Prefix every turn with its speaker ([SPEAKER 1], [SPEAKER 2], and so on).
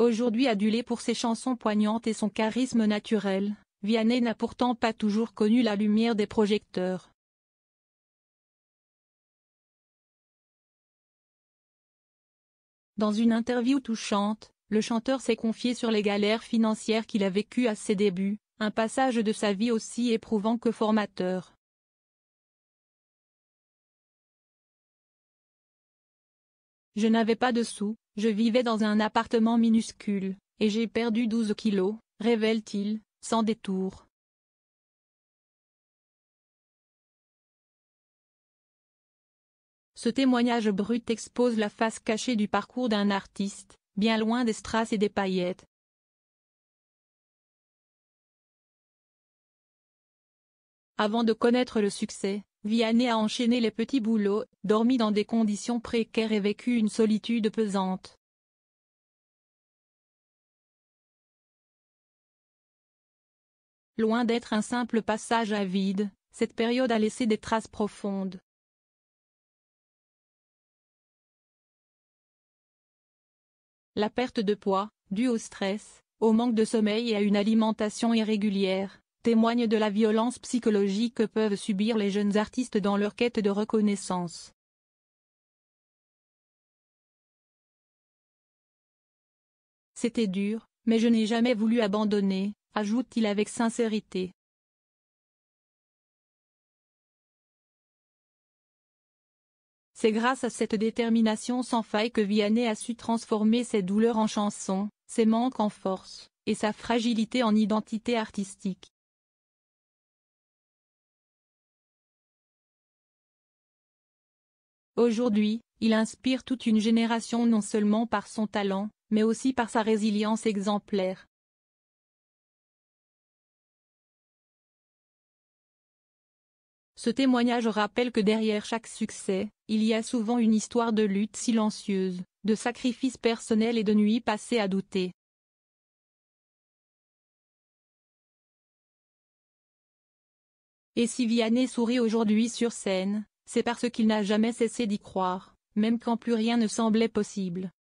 [SPEAKER 1] Aujourd'hui adulé pour ses chansons poignantes et son charisme naturel, Vianney n'a pourtant pas toujours connu la lumière des projecteurs. Dans une interview touchante, le chanteur s'est confié sur les galères financières qu'il a vécues à ses débuts, un passage de sa vie aussi éprouvant que formateur. Je n'avais pas de sous, je vivais dans un appartement minuscule, et j'ai perdu 12 kilos, révèle-t-il, sans détour. Ce témoignage brut expose la face cachée du parcours d'un artiste, bien loin des strass et des paillettes. Avant de connaître le succès, Vianney a enchaîné les petits boulots, dormi dans des conditions précaires et vécu une solitude pesante. Loin d'être un simple passage à vide, cette période a laissé des traces profondes. La perte de poids, due au stress, au manque de sommeil et à une alimentation irrégulière, témoigne de la violence psychologique que peuvent subir les jeunes artistes dans leur quête de reconnaissance. C'était dur, mais je n'ai jamais voulu abandonner, ajoute-t-il avec sincérité. C'est grâce à cette détermination sans faille que Vianney a su transformer ses douleurs en chansons, ses manques en force, et sa fragilité en identité artistique. Aujourd'hui, il inspire toute une génération non seulement par son talent, mais aussi par sa résilience exemplaire. Ce témoignage rappelle que derrière chaque succès, il y a souvent une histoire de lutte silencieuse, de sacrifices personnels et de nuits passées à douter. Et si Vianney sourit aujourd'hui sur scène, c'est parce qu'il n'a jamais cessé d'y croire, même quand plus rien ne semblait possible.